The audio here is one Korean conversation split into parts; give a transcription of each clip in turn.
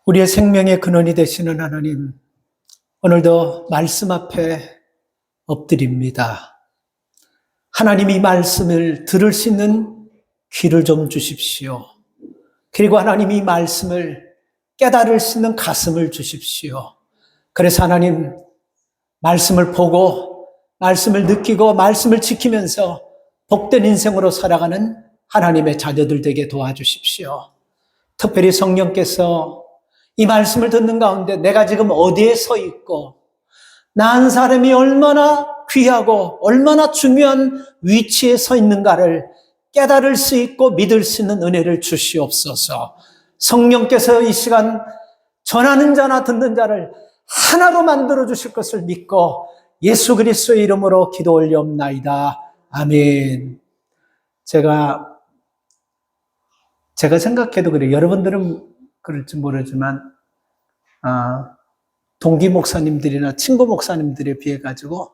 우리의 생명의 근원이 되시는 하나님, 오늘도 말씀 앞에 엎드립니다. 하나님이 말씀을 들을 수 있는 귀를 좀 주십시오. 그리고 하나님이 말씀을 깨달을 수 있는 가슴을 주십시오. 그래서 하나님, 말씀을 보고, 말씀을 느끼고, 말씀을 지키면서 복된 인생으로 살아가는 하나님의 자녀들 되게 도와주십시오. 특별히 성령께서 이 말씀을 듣는 가운데 내가 지금 어디에 서 있고 난 사람이 얼마나 귀하고 얼마나 중요한 위치에 서 있는가를 깨달을 수 있고 믿을 수 있는 은혜를 주시옵소서. 성령께서 이 시간 전하는 자나 듣는 자를 하나로 만들어 주실 것을 믿고 예수 그리스도의 이름으로 기도 올리옵나이다. 아멘. 제가 생각해도 그래요. 여러분들은 그럴지 모르지만 동기 목사님들이나 친구 목사님들에 비해 가지고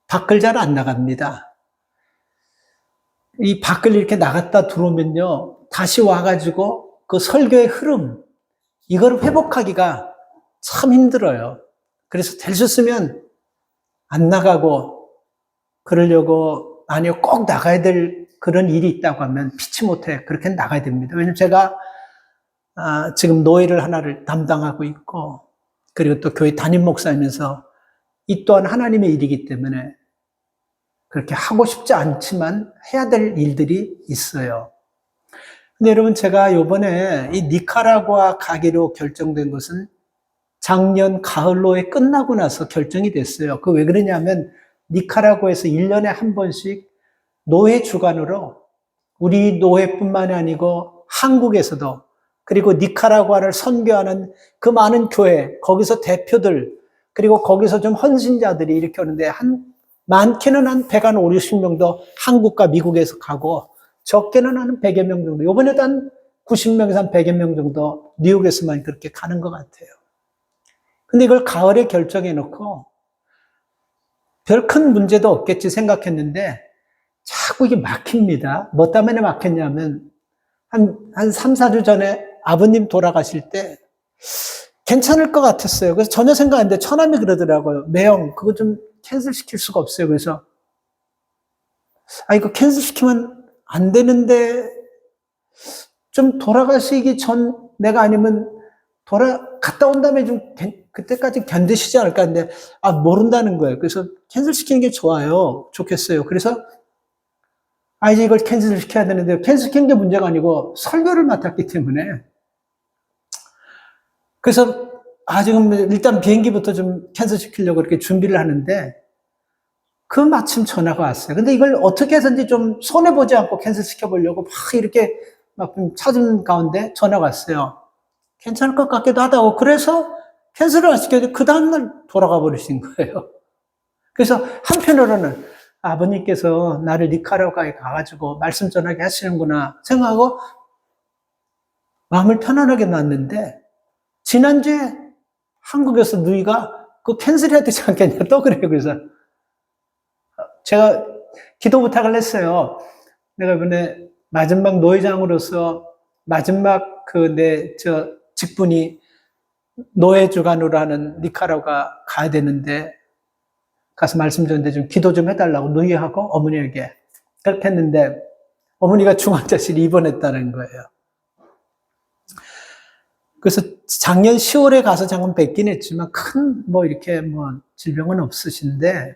밖을 잘 안 나갑니다. 이 밖을 이렇게 나갔다 들어오면요, 다시 와가지고 그 설교의 흐름, 이걸 회복하기가 참 힘들어요. 그래서 될 수 있으면 안 나가고 그러려고, 아니요, 꼭 나가야 될 그런 일이 있다고 하면 피치 못해 그렇게 나가야 됩니다. 왜냐면 제가 지금 노예를 하나를 담당하고 있고, 그리고 또 교회 담임 목사이면서 이 또한 하나님의 일이기 때문에 그렇게 하고 싶지 않지만 해야 될 일들이 있어요. 근데 여러분, 제가 요번에 이 니카라구아 가기로 결정된 것은 작년 가을로에 끝나고 나서 결정이 됐어요. 그 왜 그러냐면 니카라구아에서 1년에 한 번씩 노예 주간으로 우리 노예뿐만이 아니고 한국에서도, 그리고 니카라구아를 선교하는 그 많은 교회, 거기서 대표들, 그리고 거기서 좀 헌신자들이 이렇게 오는데, 많게는 한 150명도 한국과 미국에서 가고, 적게는 한 100여 명 정도, 이번에도 한 90명에서 한 100여 명 정도 뉴욕에서만 그렇게 가는 것 같아요. 근데 이걸 가을에 결정해 놓고, 별 큰 문제도 없겠지 생각했는데, 자꾸 이게 막힙니다. 뭐 때문에 막혔냐면, 한 3, 4주 전에 아버님 돌아가실 때 괜찮을 것 같았어요. 그래서 전혀 생각 안 했는데 처남이 그러더라고요. 매형, 그거 좀 캔슬 시킬 수가 없어요. 그래서 이거 캔슬 시키면 안 되는데 좀 돌아가시기 전 내가 아니면 갔다 온 다음에 좀 그때까지 견디시지 않을까 했는데 모른다는 거예요. 그래서 캔슬 시키는 게 좋겠어요. 그래서 이제 이걸 캔슬 시켜야 되는데, 캔슬 시키는 게 문제가 아니고 설교를 맡았기 때문에. 그래서 지금 일단 비행기부터 좀 캔슬 시키려고 이렇게 준비를 하는데, 그 마침 전화가 왔어요. 근데 이걸 어떻게 해서든지 좀 손해보지 않고 캔슬 시켜보려고 막 이렇게 막 찾은 가운데 전화가 왔어요. 괜찮을 것 같기도 하다고. 그래서 캔슬을 안 시켜도 그 다음날 돌아가 버리신 거예요. 그래서 한편으로는 아버님께서 나를 니카라구아에 가가지고 말씀 전하게 하시는구나 생각하고 마음을 편안하게 놨는데, 지난주에 한국에서 누이가 그거 캔슬해야 되지 않겠냐 또 그래요. 그래서 제가 기도 부탁을 했어요. 내가 이번에 마지막 노회장으로서 마지막 직분이 노예 주간으로 하는 니카라구아 가야 되는데, 가서 말씀 전데 좀 기도 좀 해달라고 누이하고 어머니에게 그렇게 했는데, 어머니가 중환자실 입원했다는 거예요. 그래서 작년 10월에 가서 잠깐 뵙긴 했지만 큰 질병은 없으신데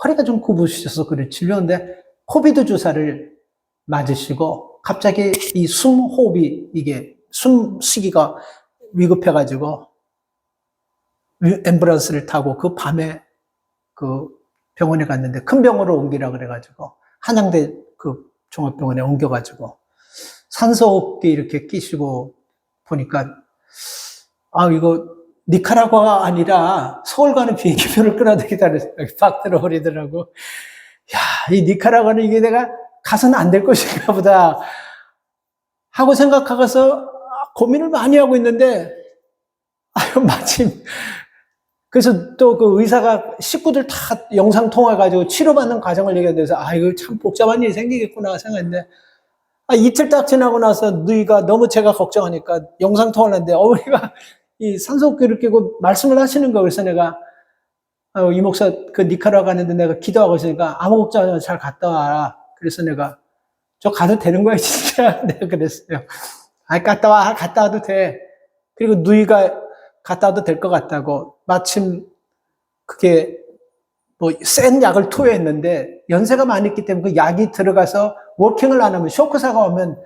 허리가 좀 굽으셔서 그래. 질병인데 코비드 주사를 맞으시고 갑자기 이 숨호흡이, 이게 숨쉬기가 위급해가지고 앰뷸런스를 타고 그 밤에 그 병원에 갔는데, 큰 병원으로 옮기라 그래가지고 한양대 그 종합병원에 옮겨가지고 산소호흡기 이렇게 끼시고 보니까 이거 니카라구아가 아니라 서울 가는 비행기표를 끊어야 되겠다 팍 들어버리더라고. 이 니카라구아는 이게 내가 가서는 안 될 것인가 보다 하고 생각하고서 고민을 많이 하고 있는데, 마침 그래서 또 그 의사가 식구들 다 영상 통화해가지고 치료받는 과정을 얘기해서 이거 참 복잡한 일이 생기겠구나 생각했는데, 이틀 딱 지나고 나서 너희가 너무 제가 걱정하니까 영상통화를 하는데 어머니가 이 산소호흡기를 끼고 말씀을 하시는 거예요. 그래서 내가 이 목사 그 니카라과 가는데 내가 기도하고 있으니까 아무 걱정 하지 마. 잘 갔다 와라. 그래서 내가 저 가도 되는 거야 진짜? 내가 그랬어요. 갔다 와. 갔다 와도 돼. 그리고 누이가 갔다 와도 될 것 같다고. 마침 그게 뭐 센 약을 투여했는데 연세가 많이 있기 때문에 그 약이 들어가서 워킹을 안 하면 쇼크사가 오면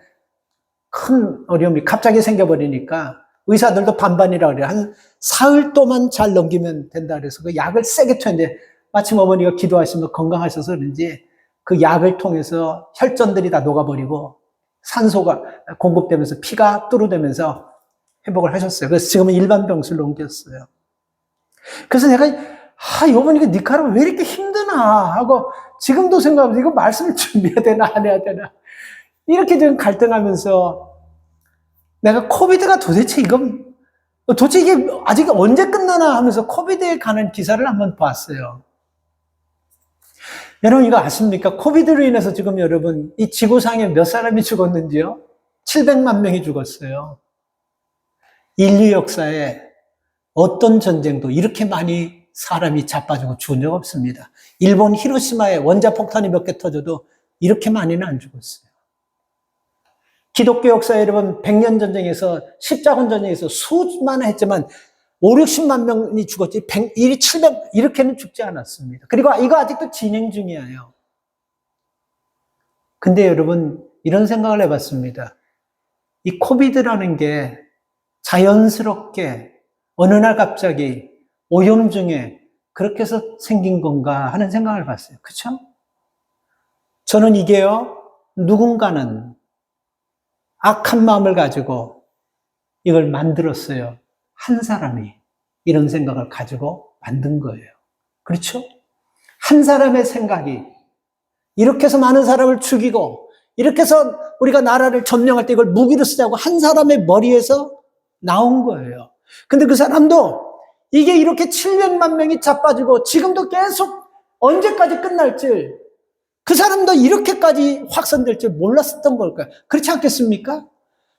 큰 어려움이 갑자기 생겨버리니까 의사들도 반반이라고 그래요. 한 사흘 동안 잘 넘기면 된다 그래서 그 약을 세게 투여했는데 마침 어머니가 기도하시면 건강하셔서 그런지 그 약을 통해서 혈전들이 다 녹아버리고 산소가 공급되면서 피가 뚫어대면서 회복을 하셨어요. 그래서 지금은 일반 병실로 옮겼어요. 그래서 내가 이 어머니가 니카라가 왜 이렇게 힘드나 하고 지금도 생각하면서 이거 말씀을 준비해야 되나 안 해야 되나 이렇게 좀 갈등하면서 내가 코비드가 도대체 이게 아직 언제 끝나나 하면서 코비드에 관한 기사를 한번 봤어요. 여러분 이거 아십니까? 코비드로 인해서 지금 여러분 이 지구상에 몇 사람이 죽었는지요? 700만 명이 죽었어요. 인류 역사에 어떤 전쟁도 이렇게 많이 사람이 자빠지고 죽은 적 없습니다. 일본 히로시마에 원자폭탄이 몇 개 터져도 이렇게 많이는 안 죽었어요. 기독교 역사에 여러분 100년 전쟁에서 십자군 전쟁에서 수만 했지만 5, 60만 명이 죽었지 700 이렇게는 죽지 않았습니다. 그리고 이거 아직도 진행 중이에요. 근데 여러분 이런 생각을 해봤습니다. 이 코비드라는 게 자연스럽게 어느 날 갑자기 오염 중에 그렇게 해서 생긴 건가 하는 생각을 봤어요. 그렇죠? 저는 이게요. 누군가는 악한 마음을 가지고 이걸 만들었어요. 한 사람이 이런 생각을 가지고 만든 거예요. 그렇죠? 한 사람의 생각이 이렇게 해서 많은 사람을 죽이고 이렇게 해서 우리가 나라를 점령할 때 이걸 무기로 쓰자고 한 사람의 머리에서 나온 거예요. 근데 그 사람도 이게 이렇게 700만 명이 자빠지고 지금도 계속 언제까지 끝날지 그 사람도 이렇게까지 확산될 줄 몰랐었던 걸까요? 그렇지 않겠습니까?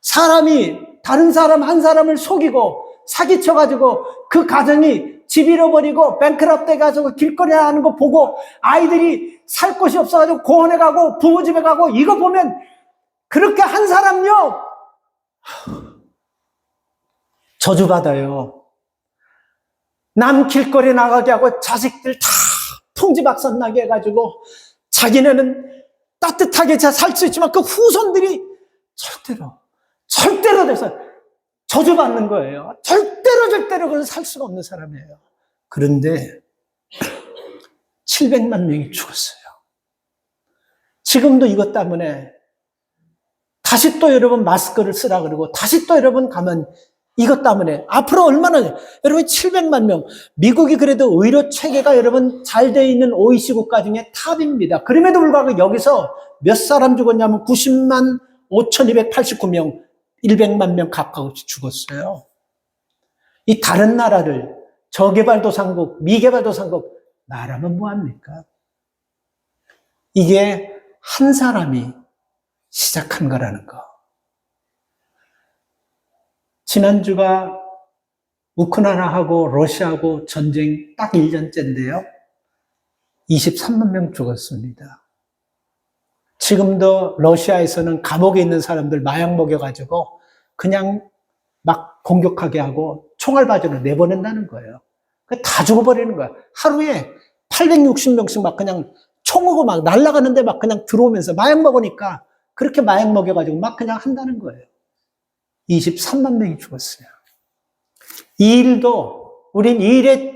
사람이 다른 사람 한 사람을 속이고 사기쳐가지고 그 가정이 집 잃어버리고 뱅크럽트 가지고 길거리에 하는 거 보고 아이들이 살 곳이 없어가지고 공원에 가고 부모 집에 가고 이거 보면 그렇게 한 사람요 저주받아요. 남 길거리에 나가게 하고 자식들 다 풍지박산 나게 해가지고 자기네는 따뜻하게 잘 살 수 있지만 그 후손들이 절대로 돼서 저주받는 거예요. 절대로 그건 살 수가 없는 사람이에요. 그런데 700만 명이 죽었어요. 지금도 이것 때문에 다시 또 여러분 마스크를 쓰라 그러고 다시 또 여러분 가면 이것 때문에 앞으로 얼마나 여러분 700만 명 미국이 그래도 의료 체계가 여러분 잘 돼 있는 OECD 국가 중에 탑입니다. 그럼에도 불구하고 여기서 몇 사람 죽었냐면 90만 5,289명 100만 명 가까이 죽었어요. 이 다른 나라를 저개발도상국 미개발도상국 말하면 뭐합니까? 이게 한 사람이 시작한 거라는 거. 지난주가 우크라이나하고 러시아하고 전쟁 딱 1년째인데요. 23만 명 죽었습니다. 지금도 러시아에서는 감옥에 있는 사람들 마약 먹여가지고 그냥 막 공격하게 하고 총알바지로 내보낸다는 거예요. 다 죽어버리는 거야. 하루에 860명씩 막 그냥 총으로 막 날아가는데 막 그냥 들어오면서 마약 먹으니까 그렇게 마약 먹여가지고 막 그냥 한다는 거예요. 23만 명이 죽었어요. 이 일도 우린 이 일에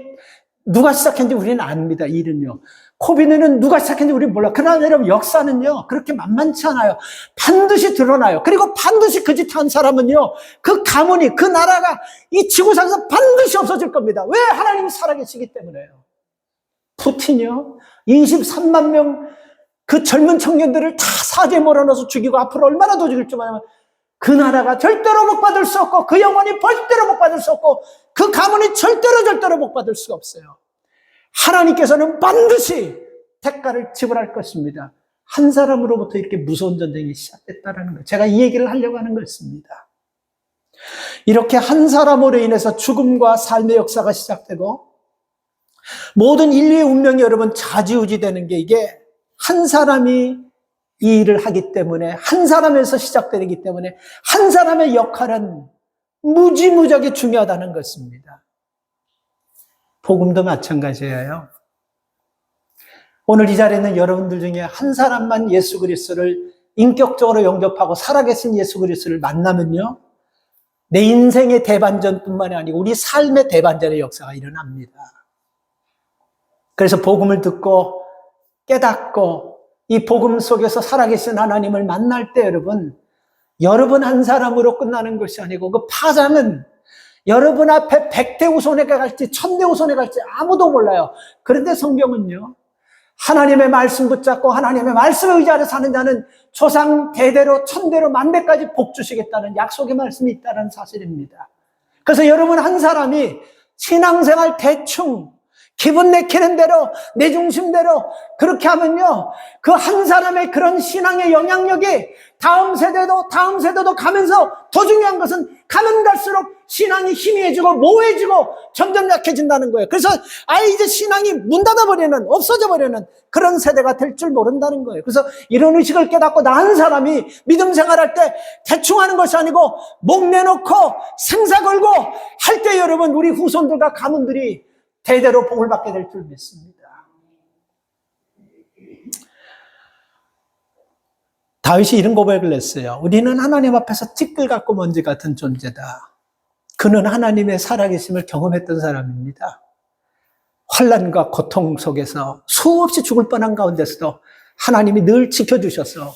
누가 시작했는지 우리는 압니다. 이 일은요. 코비드는 누가 시작했는지 우리는 몰라. 그러나 여러분 역사는요. 그렇게 만만치 않아요. 반드시 드러나요. 그리고 반드시 그 짓 한 사람은요. 그 가문이 그 나라가 이 지구상에서 반드시 없어질 겁니다. 왜? 하나님이 살아계시기 때문에요. 푸틴이요. 23만 명 그 젊은 청년들을 다 사지에 몰아넣어서 죽이고 앞으로 얼마나 더 죽일 줄 아냐면 그 나라가 절대로 못 받을 수 없고 그 영혼이 절대로 못 받을 수 없고 그 가문이 절대로 못 받을 수가 없어요. 하나님께서는 반드시 대가를 지불할 것입니다. 한 사람으로부터 이렇게 무서운 전쟁이 시작됐다는 거예요. 제가 이 얘기를 하려고 하는 것입니다. 이렇게 한 사람으로 인해서 죽음과 삶의 역사가 시작되고 모든 인류의 운명이 여러분 좌지우지되는 게 이게 한 사람이 이 일을 하기 때문에, 한 사람에서 시작되기 때문에 한 사람의 역할은 무지무지하게 중요하다는 것입니다. 복음도 마찬가지예요. 오늘 이 자리에 있는 여러분들 중에 한 사람만 예수 그리스도를 인격적으로 영접하고 살아계신 예수 그리스도를 만나면요, 내 인생의 대반전뿐만이 아니고 우리 삶의 대반전의 역사가 일어납니다. 그래서 복음을 듣고 깨닫고 이 복음 속에서 살아계신 하나님을 만날 때 여러분 한 사람으로 끝나는 것이 아니고 그 파장은 여러분 앞에 100대 후손에게 갈지 1000대 후손에 갈지 아무도 몰라요. 그런데 성경은요, 하나님의 말씀 붙잡고 하나님의 말씀에 의지하여 사는 자는 조상 대대로 1000대로 1000대까지 복 주시겠다는 약속의 말씀이 있다는 사실입니다. 그래서 여러분 한 사람이 신앙생활 대충 기분 내키는 대로 내 중심대로 그렇게 하면요, 그 한 사람의 그런 신앙의 영향력이 다음 세대도 가면서 더 중요한 것은 가면 갈수록 신앙이 희미해지고 모호해지고 점점 약해진다는 거예요. 그래서 아예 이제 신앙이 문 닫아버리는, 없어져 버리는 그런 세대가 될 줄 모른다는 거예요. 그래서 이런 의식을 깨닫고 나 한 사람이 믿음 생활할 때 대충 하는 것이 아니고 목 내놓고 생사 걸고 할 때 여러분 우리 후손들과 가문들이 대대로 복을 받게 될 줄 믿습니다. 다윗이 이런 고백을 했어요. 우리는 하나님 앞에서 티끌 같고 먼지 같은 존재다. 그는 하나님의 살아계심을 경험했던 사람입니다. 환난과 고통 속에서 수없이 죽을 뻔한 가운데서도 하나님이 늘 지켜주셔서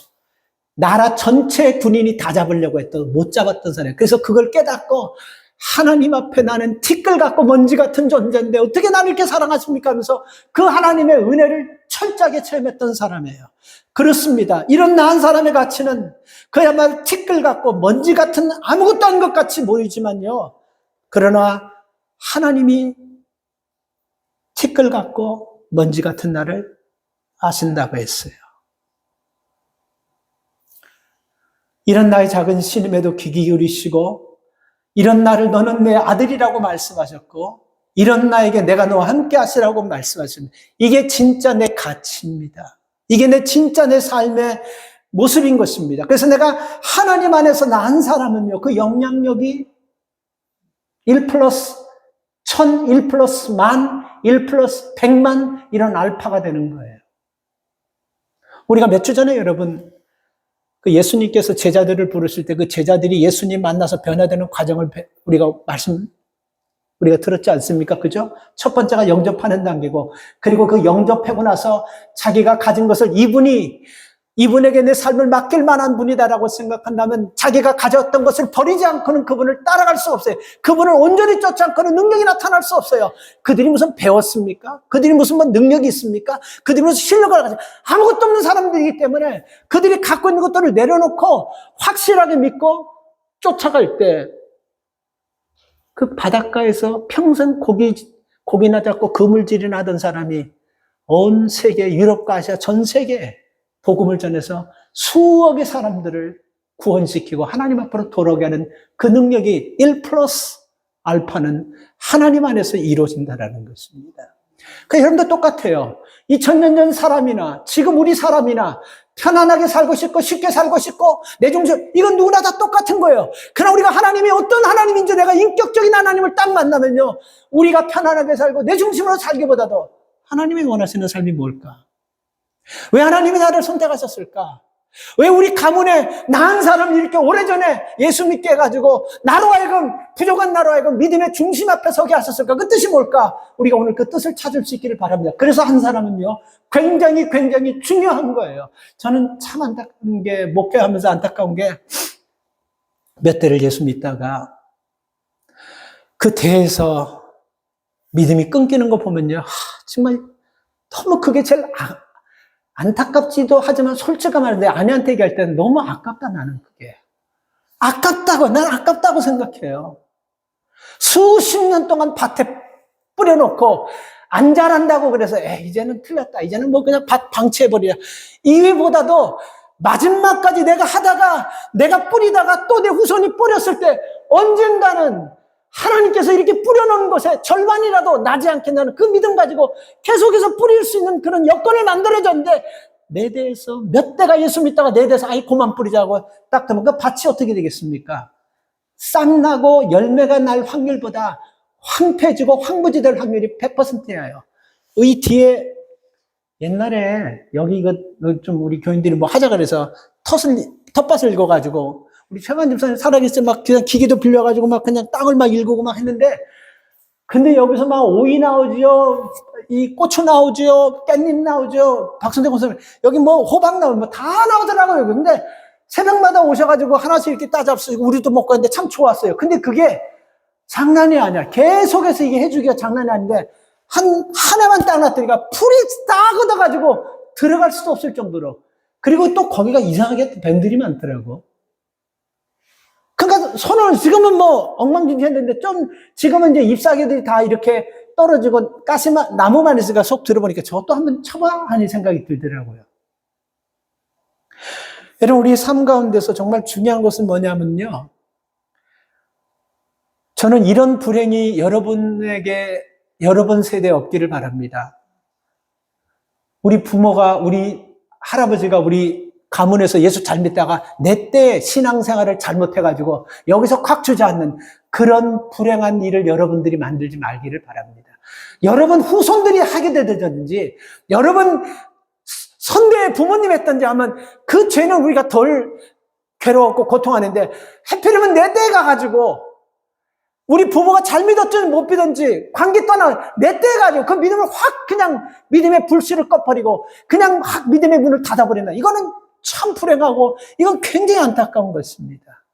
나라 전체의 군인이 다 잡으려고 했던 못 잡았던 사람이에요. 그래서 그걸 깨닫고 하나님 앞에 나는 티끌 같고 먼지 같은 존재인데 어떻게 나를 이렇게 사랑하십니까 하면서 그 하나님의 은혜를 철저하게 체험했던 사람이에요. 그렇습니다. 이런 나 한 사람의 가치는 그야말로 티끌 같고 먼지 같은 아무것도 아닌 것 같이 보이지만요, 그러나 하나님이 티끌 같고 먼지 같은 나를 아신다고 했어요. 이런 나의 작은 신임에도 귀 기울이시고 이런 나를 너는 내 아들이라고 말씀하셨고 이런 나에게 내가 너와 함께 하시라고 말씀하십니다. 이게 진짜 내 가치입니다. 이게 진짜 내 삶의 모습인 것입니다. 그래서 내가 하나님 안에서 나 한 사람은요, 그 영향력이 1 플러스 1000, 1 플러스 만, 1 플러스 100만 이런 알파가 되는 거예요. 우리가 몇 주 전에 여러분 그 예수님께서 제자들을 부르실 때 그 제자들이 예수님 만나서 변화되는 과정을 우리가 들었지 않습니까? 그죠? 첫 번째가 영접하는 단계고, 그리고 그 영접하고 나서 자기가 가진 것을 이분에게 내 삶을 맡길 만한 분이다라고 생각한다면 자기가 가졌던 것을 버리지 않고는 그분을 따라갈 수 없어요. 그분을 온전히 쫓지 않고는 능력이 나타날 수 없어요. 그들이 무슨 배웠습니까? 그들이 무슨 능력이 있습니까? 그들이 무슨 실력을 가지고 아무것도 없는 사람들이기 때문에 그들이 갖고 있는 것들을 내려놓고 확실하게 믿고 쫓아갈 때 그 바닷가에서 평생 고기나 잡고 그물질이나 하던 사람이 온 세계, 유럽과 아시아 전 세계에 복음을 전해서 수억의 사람들을 구원시키고 하나님 앞으로 돌아오게 하는 그 능력이 1 플러스 알파는 하나님 안에서 이루어진다는 것입니다. 그러니까 여러분도 똑같아요. 2000년 전 사람이나 지금 우리 사람이나 편안하게 살고 싶고 쉽게 살고 싶고 내 중심, 이건 누구나 다 똑같은 거예요. 그러나 우리가 하나님이 어떤 하나님인지 내가 인격적인 하나님을 딱 만나면요, 우리가 편안하게 살고 내 중심으로 살기보다도 하나님이 원하시는 삶이 뭘까? 왜 하나님이 나를 선택하셨을까? 왜 우리 가문에 나 한 사람이 이렇게 오래전에 예수 믿게 해가지고 나로 하여금, 부족한 나로 하여금 믿음의 중심 앞에 서게 하셨을까? 그 뜻이 뭘까? 우리가 오늘 그 뜻을 찾을 수 있기를 바랍니다. 그래서 한 사람은요, 굉장히 중요한 거예요. 저는 참 안타까운 게, 목회하면서 안타까운 게, 몇 대를 예수 믿다가 그 대에서 믿음이 끊기는 거 보면요, 정말 너무 그게 제일 안타깝지도 하지만 솔직한 말로 내 아내한테 얘기할 때는 너무 아깝다, 나는 그게. 난 아깝다고 생각해요. 수십 년 동안 밭에 뿌려놓고 안 자란다고 그래서 이제는 틀렸다. 이제는 뭐 그냥 방치해버리자. 이외보다도 마지막까지 내가 하다가 내가 뿌리다가 또 내 후손이 뿌렸을 때 언젠가는 하나님께서 이렇게 뿌려놓은 것에 절반이라도 나지 않겠냐는 그 믿음 가지고 계속해서 뿌릴 수 있는 그런 여건을 만들어줬는데 내 대에서 몇 대가 예수 믿다가 내 대에서 그만 뿌리자고 딱 되면 그 밭이 어떻게 되겠습니까? 싹나고 열매가 날 확률보다 황폐해지고 황무지될 확률이 100%예요. 이 뒤에 옛날에 여기 이거 좀 우리 교인들이 뭐 하자 그래서 텃밭을 읽어가지고 우리 최관 집사님 살아계실 때 막 그냥 기계도 빌려가지고 막 그냥 땅을 막 일구고 막 했는데 근데 여기서 막 오이 나오지요, 이 고추 나오지요, 깻잎 나오지요, 박순대 권사님 여기 뭐 호박 나오고 뭐 다 나오더라고요. 근데 새벽마다 오셔가지고 하나씩 이렇게 따잡수고 우리도 먹고 했는데 참 좋았어요. 근데 그게 장난이 아니야. 계속해서 이게 해주기가 장난이 아닌데 한 해만 딱 놨더니까 풀이 딱 얻어가지고 들어갈 수도 없을 정도로. 그리고 또 거기가 이상하게 뱀들이 많더라고. 그러니까 손을 지금은 뭐 엉망진창했는데 좀 지금은 이제 잎사귀들이 다 이렇게 떨어지고 나무만 있으니까 속 들어보니까 저것도 한번 쳐봐 하는 생각이 들더라고요. 여러분 우리 삶 가운데서 정말 중요한 것은 뭐냐면요. 저는 이런 불행이 여러분에게 여러분 세대에 없기를 바랍니다. 우리 부모가 우리 할아버지가 우리 가문에서 예수 잘 믿다가 내 때 신앙생활을 잘못해가지고 여기서 콱 주저앉는 그런 불행한 일을 여러분들이 만들지 말기를 바랍니다. 여러분 후손들이 하게 되든지 여러분 선대의 부모님 했던지 하면 그 죄는 우리가 덜 괴로웠고 고통하는데 하필이면 내 때에 가가지고 우리 부모가 잘 믿었든지 못 믿었든지 관계 떠나 내 때에 가지고 그 믿음을 확 그냥 믿음의 불씨를 꺼버리고 그냥 확 믿음의 문을 닫아버린다. 이거는 참 불행하고 이건 굉장히 안타까운 것입니다.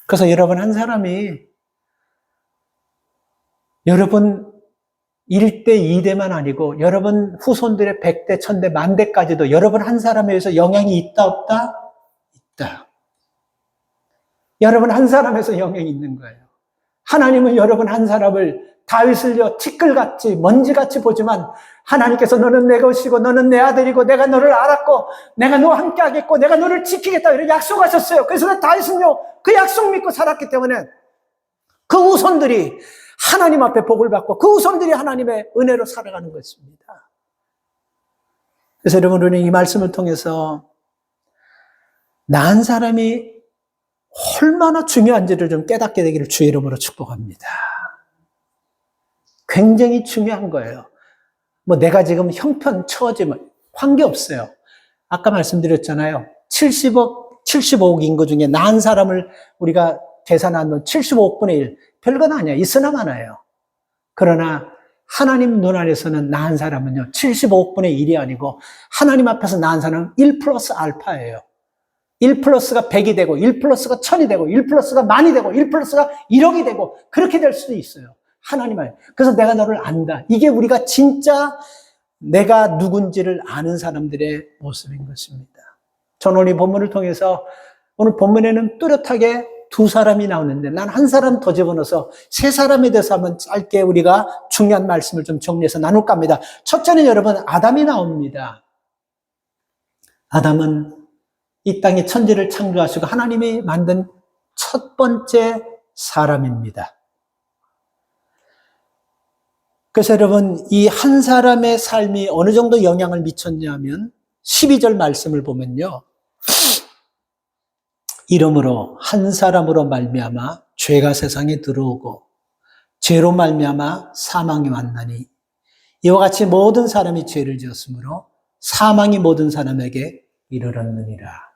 그래서 여러분 한 사람이 여러분 1대, 2대만 아니고 여러분 후손들의 100대, 1000대, 10,000대까지도 여러분 한 사람에 의해서 영향이 있다 없다? 있다. 여러분 한 사람에서 영향이 있는 거예요. 하나님은 여러분 한 사람을 다윗을요 티끌같이 먼지같이 보지만 하나님께서 너는 내 것이고 너는 내 아들이고 내가 너를 알았고 내가 너와 함께 하겠고 내가 너를 지키겠다 이렇게 약속하셨어요. 그래서 다윗은요 그 약속 믿고 살았기 때문에 그 후손들이 하나님 앞에 복을 받고 그 후손들이 하나님의 은혜로 살아가는 것입니다. 그래서 여러분 우리는 이 말씀을 통해서 나 한 사람이 얼마나 중요한지를 좀 깨닫게 되기를 주의 이름으로 축복합니다. 굉장히 중요한 거예요. 뭐 내가 지금 형편 처지면 관계없어요. 아까 말씀드렸잖아요. 75억 인구 중에 나 한 사람을 우리가 계산하면 75억분의 1. 별건 아니야. 있으나 마나요. 그러나 하나님 눈 안에서는 나 한 사람은요. 75억분의 1이 아니고 하나님 앞에서 나 한 사람은 1 플러스 알파예요. 1 플러스가 100이 되고 1 플러스가 1000이 되고 1 플러스가 만이 되고 1 플러스가 1억이 되고 그렇게 될 수도 있어요. 하나님 안에. 그래서 내가 너를 안다. 이게 우리가 진짜 내가 누군지를 아는 사람들의 모습인 것입니다. 저는 오늘 이 본문을 통해서 오늘 본문에는 뚜렷하게 두 사람이 나오는데 난 한 사람 더 집어넣어서 세 사람에 대해서 한번 짧게 우리가 중요한 말씀을 좀 정리해서 나눌까 합니다. 첫째는 여러분 아담이 나옵니다. 아담은 이 땅에 천지를 창조하시고 하나님이 만든 첫 번째 사람입니다. 그래서 여러분 이 한 사람의 삶이 어느 정도 영향을 미쳤냐면 12절 말씀을 보면요. 이러므로 한 사람으로 말미암아 죄가 세상에 들어오고 죄로 말미암아 사망이 왔나니 이와 같이 모든 사람이 죄를 지었으므로 사망이 모든 사람에게 이르렀느니라.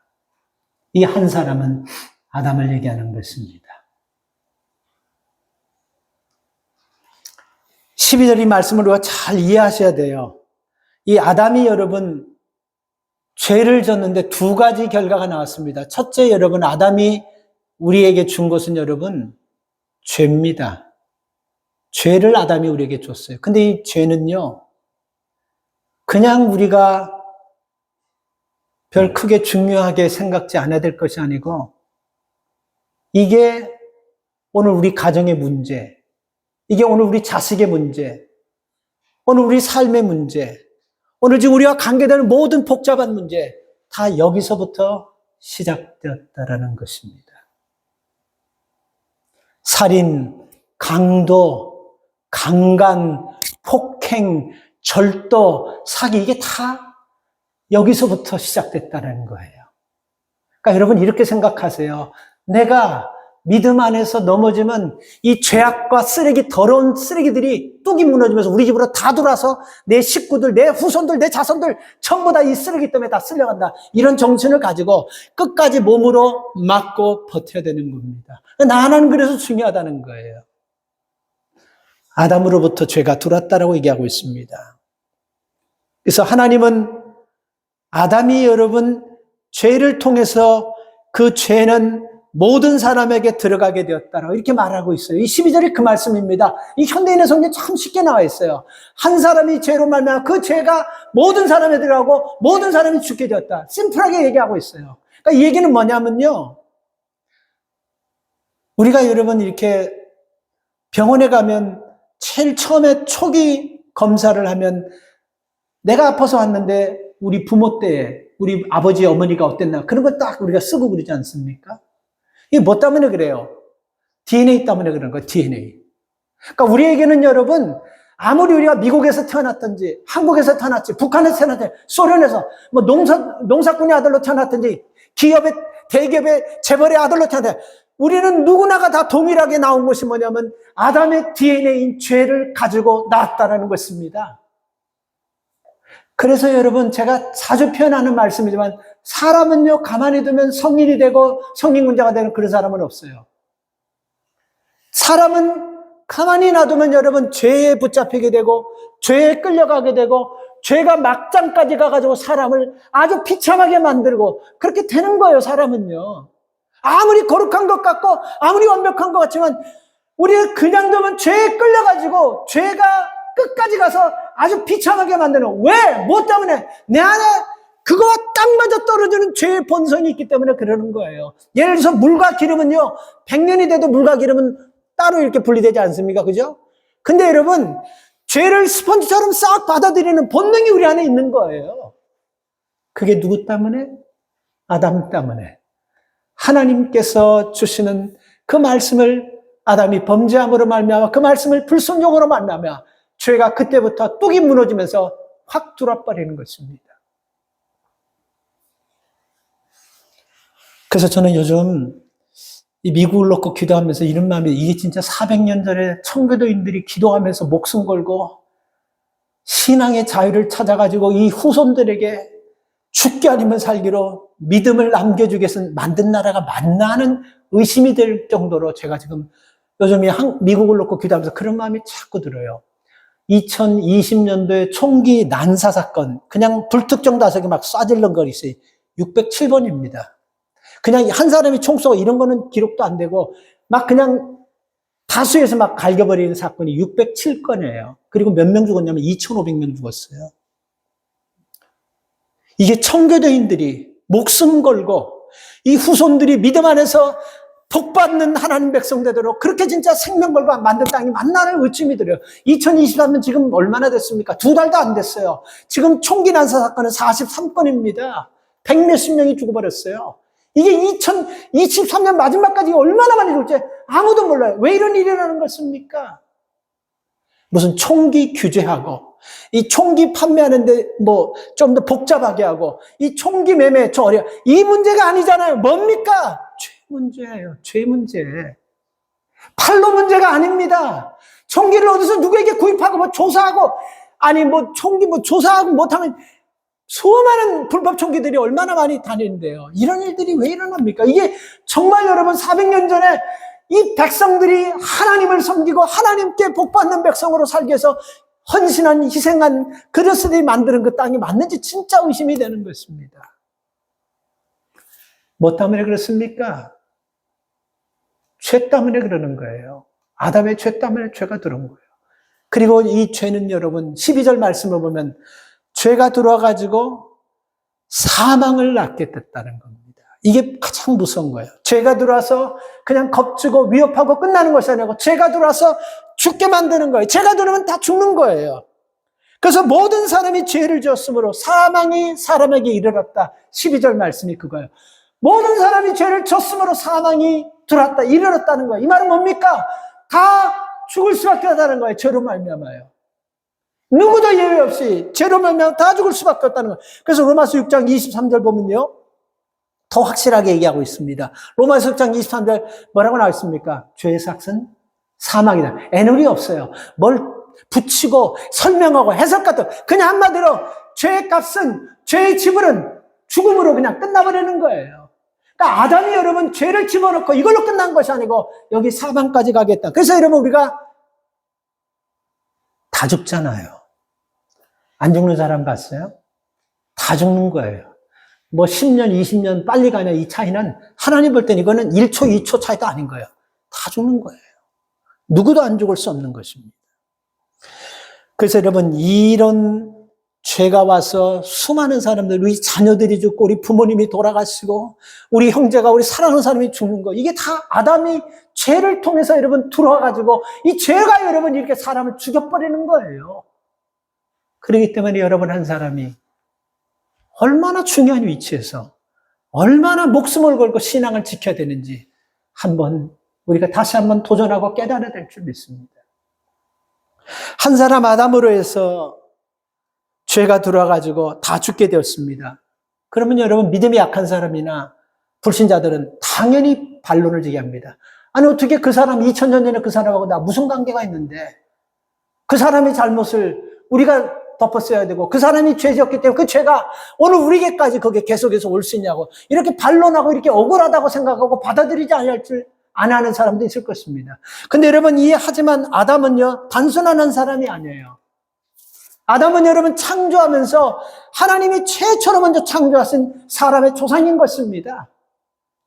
이 한 사람은 아담을 얘기하는 것입니다. 12절 이 말씀을 우리가 잘 이해하셔야 돼요. 이 아담이 여러분 죄를 졌는데 두 가지 결과가 나왔습니다. 첫째 여러분 아담이 우리에게 준 것은 여러분 죄입니다. 죄를 아담이 우리에게 줬어요. 근데 이 죄는요 그냥 우리가 별 크게 중요하게 생각지 않아야 될 것이 아니고 이게 오늘 우리 가정의 문제, 이게 오늘 우리 자식의 문제, 오늘 우리 삶의 문제, 오늘 지금 우리와 관계되는 모든 복잡한 문제, 다 여기서부터 시작되었다라는 것입니다. 살인, 강도, 강간, 폭행, 절도, 사기, 이게 다 여기서부터 시작됐다는 거예요. 그러니까 여러분 이렇게 생각하세요. 내가 믿음 안에서 넘어지면 이 죄악과 쓰레기, 더러운 쓰레기들이 뚝이 무너지면서 우리 집으로 다 들어와서 내 식구들, 내 후손들, 내 자손들 전부 다 이 쓰레기 때문에 다 쓸려간다. 이런 정신을 가지고 끝까지 몸으로 맞고 버텨야 되는 겁니다. 나는 그래서 중요하다는 거예요. 아담으로부터 죄가 들어왔다라고 얘기하고 있습니다. 그래서 하나님은 아담이 여러분 죄를 통해서 그 죄는 모든 사람에게 들어가게 되었다라고 이렇게 말하고 있어요. 이 12절이 그 말씀입니다. 이 현대인의 성경에 참 쉽게 나와 있어요. 한 사람이 죄로 말미암아 그 죄가 모든 사람에 들어가고 모든 사람이 죽게 되었다. 심플하게 얘기하고 있어요. 그러니까 이 얘기는 뭐냐면요. 우리가 여러분 이렇게 병원에 가면 제일 처음에 초기 검사를 하면 내가 아파서 왔는데 우리 부모 때에 우리 아버지 어머니가 어땠나 그런 거 딱 우리가 쓰고 그러지 않습니까? 이게 뭐 때문에 그래요? DNA 때문에 그런 거예요. DNA. 그러니까 우리에게는 여러분 아무리 우리가 미국에서 태어났든지 한국에서 태어났지 북한에서 태어났든지 소련에서 뭐 농사꾼의 아들로 태어났든지 기업의 대기업의 재벌의 아들로 태어났든지 우리는 누구나가 다 동일하게 나온 것이 뭐냐면 아담의 DNA인 죄를 가지고 나왔다는 것입니다. 그래서 여러분 제가 자주 표현하는 말씀이지만 사람은요 가만히 두면 성인이 되고 성인군자가 되는 그런 사람은 없어요. 사람은 가만히 놔두면 여러분 죄에 붙잡히게 되고 죄에 끌려가게 되고 죄가 막장까지 가가지고 사람을 아주 비참하게 만들고 그렇게 되는 거예요. 사람은요. 아무리 거룩한 것 같고 아무리 완벽한 것 같지만 우리가 그냥 두면 죄에 끌려가지고 죄가 끝까지 가서 아주 비참하게 만드는. 왜? 뭐 때문에? 내 안에 그거와 딱 맞아 떨어지는 죄의 본성이 있기 때문에 그러는 거예요. 예를 들어서 물과 기름은요 100년이 돼도 물과 기름은 따로 이렇게 분리되지 않습니까? 그죠? 근데 여러분 죄를 스펀지처럼 싹 받아들이는 본능이 우리 안에 있는 거예요. 그게 누구 때문에? 아담 때문에. 하나님께서 주시는 그 말씀을 아담이 범죄함으로 말미암아 그 말씀을 불순종으로 말미암아 죄가 그때부터 뚝이 무너지면서 확 들어버리는 것입니다. 그래서 저는 요즘 이 미국을 놓고 기도하면서 이런 마음이 이게 진짜 400년 전에 청교도인들이 기도하면서 목숨 걸고 신앙의 자유를 찾아가지고 이 후손들에게 죽게 아니면 살기로 믿음을 남겨주기 위해서 만든 나라가 맞나 하는 의심이 될 정도로 제가 지금 요즘 미국을 놓고 기도하면서 그런 마음이 자꾸 들어요. 2020년도에 총기 난사 사건, 그냥 불특정 다수에게 막 쏴질른 거 있어요. 607번입니다. 그냥 한 사람이 총 쏘고 이런 거는 기록도 안 되고 막 그냥 다수에서 막 갈겨버리는 사건이 607건이에요. 그리고 몇 명 죽었냐면 2,500명 죽었어요. 이게 청교도인들이 목숨 걸고 이 후손들이 믿음 안에서 복받는 하나님 백성 되도록 그렇게 진짜 생명 걸고 만든 땅이 맞나라는 의심이 들어요. 2023년 지금 얼마나 됐습니까? 2달도 안 됐어요. 지금 총기 난사 사건은 43건입니다. 100몇십 명이 죽어버렸어요. 이게 2023년 마지막까지 얼마나 많이 죽을지 아무도 몰라요. 왜 이런 일이 일어나는 것입니까? 무슨 총기 규제하고 이 총기 판매하는데 뭐 좀 더 복잡하게 하고 이 총기 매매 이 문제가 아니잖아요. 뭡니까? 죄 문제예요. 죄 문제. 팔로 문제가 아닙니다. 총기를 어디서 누구에게 구입하고 뭐 조사하고 아니 뭐 총기 뭐 조사하고 못하면 수많은 불법 총기들이 얼마나 많이 다니는데요. 이런 일들이 왜 일어납니까? 이게 정말 여러분 400년 전에 이 백성들이 하나님을 섬기고 하나님께 복받는 백성으로 살기 위해서 헌신한 희생한 그릇들이 만드는 그 땅이 맞는지 진짜 의심이 되는 것입니다. 뭐 때문에 그렇습니까? 죄 때문에 그러는 거예요. 아담의 죄 때문에 죄가 들어온 거예요. 그리고 이 죄는 여러분 12절 말씀을 보면 죄가 들어와가지고 사망을 낳게 됐다는 겁니다. 이게 가장 무서운 거예요. 죄가 들어와서 그냥 겁주고 위협하고 끝나는 것이 아니고 죄가 들어와서 죽게 만드는 거예요. 죄가 들어오면 다 죽는 거예요. 그래서 모든 사람이 죄를 지었으므로 사망이 사람에게 이르렀다. 12절 말씀이 그거예요. 모든 사람이 죄를 졌으므로 사망이 들어왔다, 이르렀다는 거예요. 이 말은 뭡니까? 다 죽을 수밖에 없다는 거예요. 죄로 말미암아요. 누구도 예외 없이 죄로 말미암아 다 죽을 수밖에 없다는 거예요. 그래서 로마서 6장 23절 보면요, 더 확실하게 얘기하고 있습니다. 로마서 6장 23절 뭐라고 나와 있습니까? 죄의 삭은 사망이다. 애누리 없어요. 뭘 붙이고 설명하고 해석 같은, 그냥 한마디로 죄의 값은, 죄의 지불은 죽음으로 그냥 끝나버리는 거예요. 그러니까 아담이 여러분 죄를 집어넣고 이걸로 끝난 것이 아니고 여기 사망까지 가겠다. 그래서 여러분 우리가 다 죽잖아요. 안 죽는 사람 봤어요? 다 죽는 거예요. 뭐 10년, 20년 빨리 가냐 이 차이는 하나님 볼 때는 이거는 1초, 2초 차이도 아닌 거예요. 다 죽는 거예요. 누구도 안 죽을 수 없는 것입니다. 그래서 여러분 이런 죄가 와서 수많은 사람들, 우리 자녀들이 죽고 우리 부모님이 돌아가시고 우리 형제가, 우리 사랑하는 사람이 죽는 거, 이게 다 아담이 죄를 통해서 여러분 들어와가지고 이 죄가 여러분 이렇게 사람을 죽여버리는 거예요. 그렇기 때문에 여러분 한 사람이 얼마나 중요한 위치에서 얼마나 목숨을 걸고 신앙을 지켜야 되는지 한번 우리가 다시 한번 도전하고 깨달아야 될 줄 믿습니다. 한 사람 아담으로 해서 죄가 들어와가지고 다 죽게 되었습니다. 그러면 여러분 믿음이 약한 사람이나 불신자들은 당연히 반론을 제기합니다. 아니 어떻게 그 사람 2000년 전에 그 사람하고 나 무슨 관계가 있는데 그 사람의 잘못을 우리가 덮었어야 되고 그 사람이 죄지었기 때문에 그 죄가 오늘 우리에게까지 거기에 계속해서 올 수 있냐고 이렇게 반론하고 이렇게 억울하다고 생각하고 받아들이지 않을 줄 안 하는 사람도 있을 것입니다. 근데 여러분 이해하지만 아담은요 단순한 한 사람이 아니에요. 아담은 여러분 창조하면서 하나님이 최초로 먼저 창조하신 사람의 조상인 것입니다.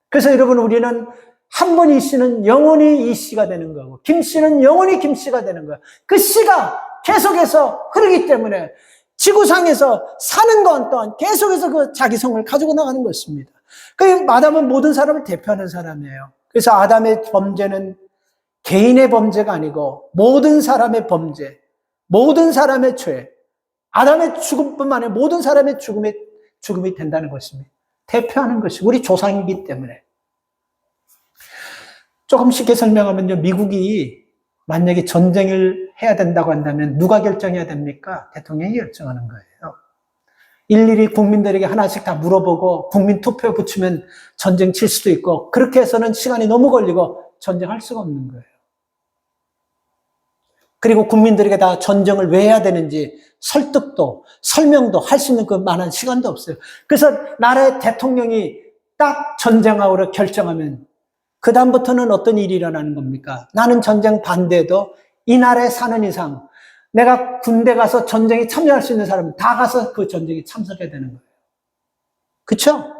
그래서 여러분 우리는 한 번 이 씨는 영원히 이 씨가 되는 거고 김 씨는 영원히 김 씨가 되는 거예요. 그 씨가 계속해서 흐르기 때문에 지구상에서 사는 동안 또한 계속해서 그 자기 성을 가지고 나가는 것입니다. 그 아담은 모든 사람을 대표하는 사람이에요. 그래서 아담의 범죄는 개인의 범죄가 아니고 모든 사람의 범죄, 모든 사람의 죄, 아담의 죽음뿐만 아니라 모든 사람의 죽음이 된다는 것입니다. 대표하는 것이 우리 조상이기 때문에. 조금 쉽게 설명하면요, 미국이 만약에 전쟁을 해야 된다고 한다면 누가 결정해야 됩니까? 대통령이 결정하는 거예요. 일일이 국민들에게 하나씩 다 물어보고 국민 투표 붙이면 전쟁 칠 수도 있고 그렇게 해서는 시간이 너무 걸리고 전쟁할 수가 없는 거예요. 그리고 국민들에게 다 전쟁을 왜 해야 되는지 설득도 설명도 할 수 있는 그 만한 시간도 없어요. 그래서 나라의 대통령이 딱 전쟁하고 결정하면 그 다음부터는 어떤 일이 일어나는 겁니까? 나는 전쟁 반대도 이 나라에 사는 이상 내가 군대 가서 전쟁에 참여할 수 있는 사람은 다 가서 그 전쟁에 참석해야 되는 거예요. 그렇죠?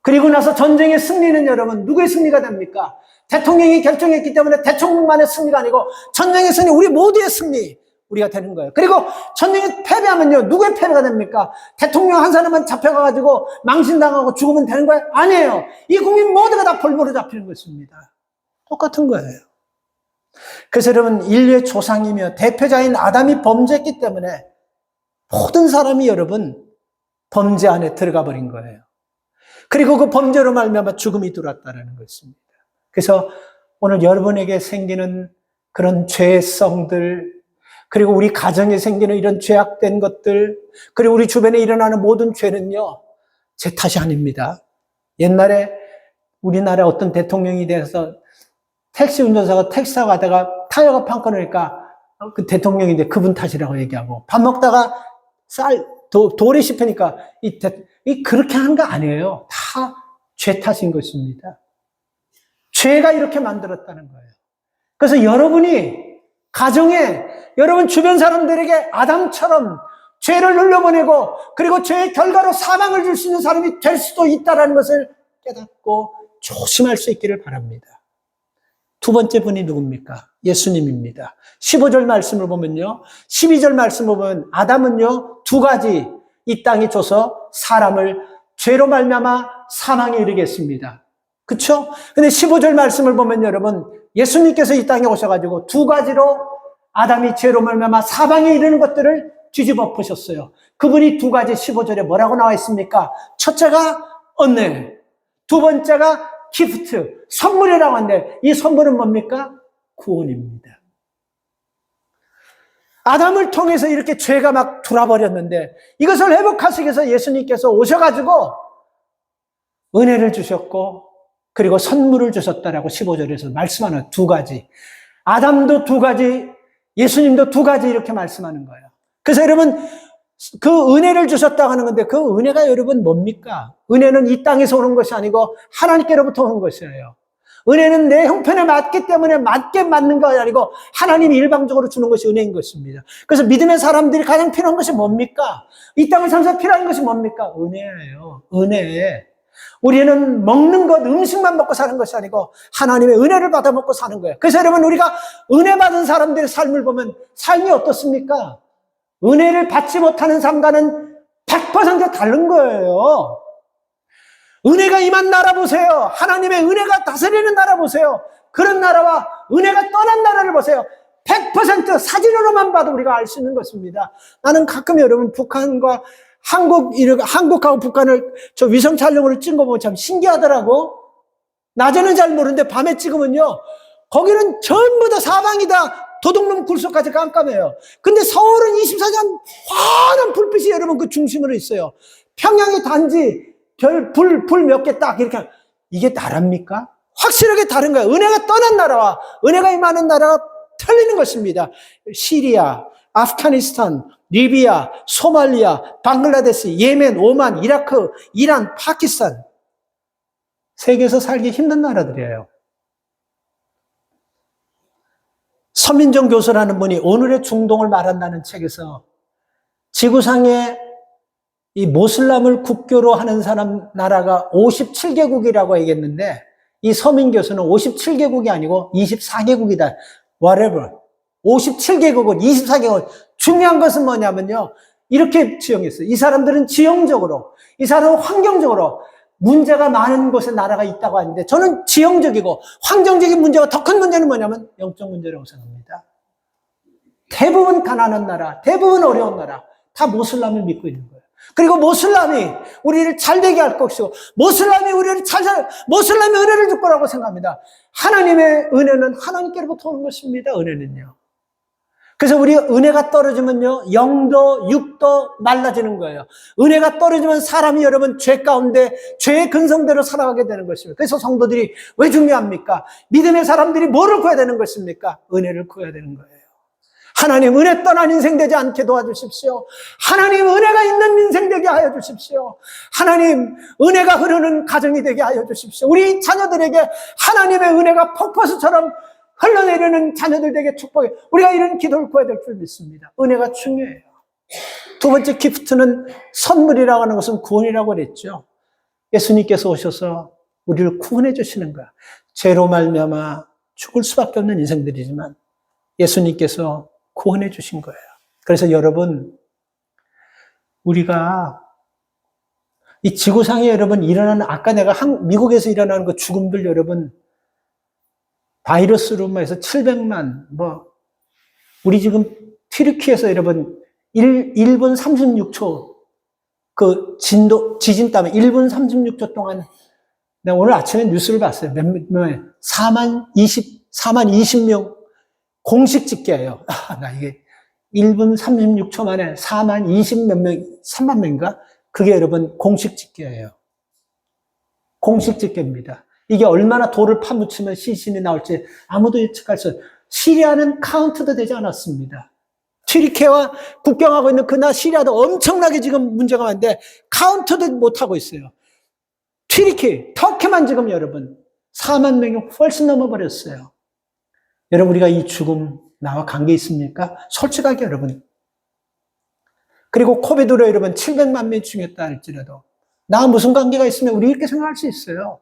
그리고 나서 전쟁의 승리는 여러분 누구의 승리가 됩니까? 대통령이 결정했기 때문에 대통령만의 승리가 아니고 전쟁의 승리, 우리 모두의 승리, 우리가 되는 거예요. 그리고 전쟁에 패배하면요 누구의 패배가 됩니까? 대통령 한 사람만 잡혀가지고 망신당하고 죽으면 되는 거예요? 아니에요. 이 국민 모두가 다 벌벌로 잡히는 것입니다. 똑같은 거예요. 그래서 여러분 인류의 조상이며 대표자인 아담이 범죄했기 때문에 모든 사람이 여러분 범죄 안에 들어가 버린 거예요. 그리고 그 범죄로 말미암아 죽음이 들어왔다는 것입니다. 그래서 오늘 여러분에게 생기는 그런 죄성들, 그리고 우리 가정에 생기는 이런 죄악된 것들, 그리고 우리 주변에 일어나는 모든 죄는요 제 탓이 아닙니다. 옛날에 우리나라 어떤 대통령이 돼서 택시 운전사가 택시 타고 가다가 타이어가 판 끊으니까 그 대통령인데 그분 탓이라고 얘기하고 밥 먹다가 돌에 씹히니까 그렇게 하는 거 아니에요. 다 죄 탓인 것입니다. 죄가 이렇게 만들었다는 거예요. 그래서 여러분이 가정에 여러분 주변 사람들에게 아담처럼 죄를 눌러보내고 그리고 죄의 결과로 사망을 줄 수 있는 사람이 될 수도 있다는 것을 깨닫고 조심할 수 있기를 바랍니다. 두 번째 분이 누굽니까? 예수님입니다. 15절 말씀을 보면요, 12절 말씀을 보면 아담은요 두 가지 이 땅에 줘서 사람을 죄로 말미암아 사망에 이르게 했습니다. 그렇죠? 근데 15절 말씀을 보면 여러분 예수님께서 이 땅에 오셔가지고 두 가지로 아담이 죄로 말미암아 사방에 이르는 것들을 뒤집어 엎으셨어요. 그분이 두 가지 15절에 뭐라고 나와 있습니까? 첫째가 은혜, 두 번째가 기프트, 선물이라고 하는데 이 선물은 뭡니까? 구원입니다. 아담을 통해서 이렇게 죄가 막 돌아버렸는데 이것을 회복하시기 위해서 예수님께서 오셔가지고 은혜를 주셨고 그리고 선물을 주셨다라고 15절에서 말씀하는 두 가지. 아담도 두 가지, 예수님도 두 가지 이렇게 말씀하는 거예요. 그래서 여러분 그 은혜를 주셨다고 하는 건데 그 은혜가 여러분 뭡니까? 은혜는 이 땅에서 오는 것이 아니고 하나님께로부터 오는 것이에요. 은혜는 내 형편에 맞기 때문에 맞게 맞는 것이 아니고 하나님이 일방적으로 주는 것이 은혜인 것입니다. 그래서 믿음의 사람들이 가장 필요한 것이 뭡니까? 이 땅을 살면서 필요한 것이 뭡니까? 은혜예요. 은혜. 우리는 먹는 것, 음식만 먹고 사는 것이 아니고 하나님의 은혜를 받아 먹고 사는 거예요. 그래서 여러분 우리가 은혜 받은 사람들의 삶을 보면 삶이 어떻습니까? 은혜를 받지 못하는 삶과는 100% 다른 거예요. 은혜가 임한 나라 보세요. 하나님의 은혜가 다스리는 나라 보세요. 그런 나라와 은혜가 떠난 나라를 보세요. 100% 사진으로만 봐도 우리가 알 수 있는 것입니다. 나는 가끔 여러분 북한과 한국하고 북한을 저 위성 촬영으로 찍은 거 보면 참 신기하더라고. 낮에는 잘 모르는데 밤에 찍으면요. 거기는 전부 다 사방이 다 도둑놈 굴속까지 깜깜해요. 근데 서울은 24시간 환한 불빛이 여러분 그 중심으로 있어요. 평양이 단지 불 몇 개 딱 이렇게. 이게 나라입니까? 확실하게 다른 거예요. 은혜가 떠난 나라와 은혜가 임하는 나라가 틀리는 것입니다. 시리아, 아프가니스탄, 리비아, 소말리아, 방글라데시, 예멘, 오만, 이라크, 이란, 파키스탄. 세계에서 살기 힘든 나라들이에요. 서민정 교수라는 분이 오늘의 중동을 말한다는 책에서 지구상에 이 모슬람을 국교로 하는 사람 나라가 57개국이라고 얘기했는데 이 서민 교수는 57개국이 아니고 24개국이다. whatever. 57개국은 24개국. 중요한 것은 뭐냐면요. 이렇게 지형했어요. 이 사람들은 지형적으로, 이 사람은 환경적으로 문제가 많은 곳에 나라가 있다고 하는데 저는 지형적이고 환경적인 문제가 더 큰 문제는 뭐냐면 영적 문제라고 생각합니다. 대부분 가난한 나라, 대부분 어려운 나라, 다 모슬람을 믿고 있는 거예요. 그리고 모슬람이 우리를 잘되게 할 것이고 모슬람이 우리를 모슬람이 은혜를 줄 거라고 생각합니다. 하나님의 은혜는 하나님께로부터 오는 것입니다. 은혜는요. 그래서 우리 은혜가 떨어지면요, 영도 육도 말라지는 거예요. 은혜가 떨어지면 사람이 여러분 죄 가운데 죄의 근성대로 살아가게 되는 것입니다. 그래서 성도들이 왜 중요합니까? 믿음의 사람들이 뭐를 구해야 되는 것입니까? 은혜를 구해야 되는 거예요. 하나님 은혜 떠난 인생 되지 않게 도와주십시오. 하나님 은혜가 있는 인생 되게 하여 주십시오. 하나님 은혜가 흐르는 가정이 되게 하여 주십시오. 우리 자녀들에게 하나님의 은혜가 폭포수처럼 흘러내리는 자녀들에게 축복해. 우리가 이런 기도를 구해야 될 줄 믿습니다. 은혜가 중요해요. 두 번째 기프트는 선물이라고 하는 것은 구원이라고 그랬죠. 예수님께서 오셔서 우리를 구원해 주시는 거야. 죄로 말미암아 죽을 수밖에 없는 인생들이지만 예수님께서 구원해 주신 거예요. 그래서 여러분, 우리가 이 지구상에 여러분 일어나는, 아까 내가 미국에서 일어나는 그 죽음들 여러분, 바이러스로 해서 700만, 우리 지금 튀르키에서 여러분 1분 36초 그 지진 때문에 1분 36초 동안 내가 오늘 아침에 뉴스를 봤어요. 4만 20명 공식 집계예요. 나 이게 1분 36초 만에 4만 20 몇 명, 3만 명인가? 그게 여러분 공식 집계예요. 공식 집계입니다. 이게 얼마나 돌을 파묻히면 시신이 나올지 아무도 예측할 수 없어요. 시리아는 카운트도 되지 않았습니다. 튀르키예와 국경하고 있는 그나 시리아도 엄청나게 지금 문제가 많은데 카운트도 못하고 있어요. 터키만 지금 여러분 4만 명이 훨씬 넘어버렸어요. 여러분 우리가 이 죽음 나와 관계 있습니까? 솔직하게 여러분. 그리고 코비드로 여러분 700만 명이 죽였다 할지라도 나와 무슨 관계가 있으면 우리 이렇게 생각할 수 있어요.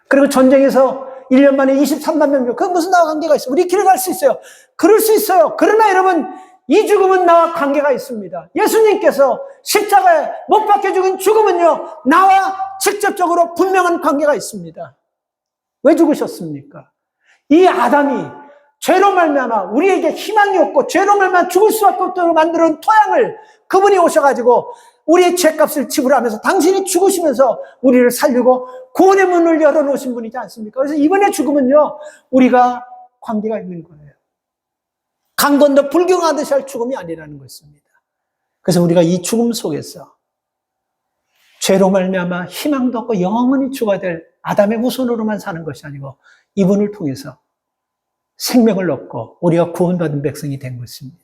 그리고 전쟁에서 1년 만에 23만 명, 그건 무슨 나와 관계가 있어요? 우리 길을 갈 수 있어요. 그럴 수 있어요. 그러나 여러분, 이 죽음은 나와 관계가 있습니다. 예수님께서 십자가에 못 박혀 죽은 죽음은요, 나와 직접적으로 분명한 관계가 있습니다. 왜 죽으셨습니까? 이 아담이 죄로 말미암아 우리에게 희망이 없고 죄로 말미암아 죽을 수밖에 없도록 만드는 토양을 그분이 오셔가지고 우리의 죄값을 지불하면서 당신이 죽으시면서 우리를 살리고 구원의 문을 열어놓으신 분이지 않습니까? 그래서 이번에 죽음은요, 우리가 관계가 있는 거예요. 강건도 불경하듯이 할 죽음이 아니라는 것입니다. 그래서 우리가 이 죽음 속에서 죄로 말미암아 희망도 없고 영원히 죽어야 될 아담의 후손으로만 사는 것이 아니고 이분을 통해서 생명을 얻고 우리가 구원받은 백성이 된 것입니다.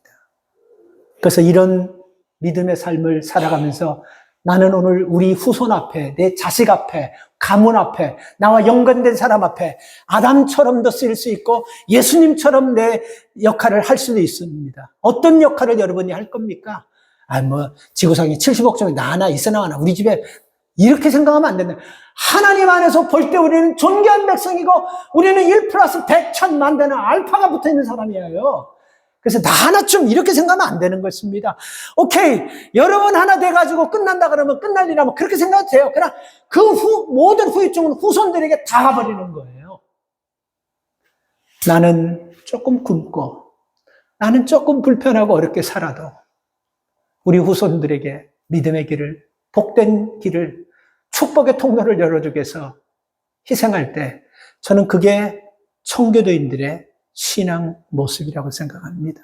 그래서 이런 믿음의 삶을 살아가면서 나는 오늘 우리 후손 앞에, 내 자식 앞에, 가문 앞에, 나와 연관된 사람 앞에 아담처럼도 쓰일 수 있고 예수님처럼 내 역할을 할 수도 있습니다. 어떤 역할을 여러분이 할 겁니까? 지구상에 70억 종이 나 하나 있어 나 하나 우리 집에 이렇게 생각하면 안 된다. 하나님 안에서 볼 때 우리는 존귀한 백성이고 우리는 1+100, 1000만 되는 알파가 붙어 있는 사람이에요. 그래서 나 하나쯤 이렇게 생각하면 안 되는 것입니다. 오케이, 여러분 하나 돼가지고 끝난다 그러면 끝날 일이라면 그렇게 생각해도 돼요. 그러나 모든 후유증은 후손들에게 다 가버리는 거예요. 나는 조금 굶고 나는 조금 불편하고 어렵게 살아도 우리 후손들에게 믿음의 길을, 복된 길을, 축복의 통로를 열어주기 위해서 희생할 때 저는 그게 청교도인들의 신앙 모습이라고 생각합니다.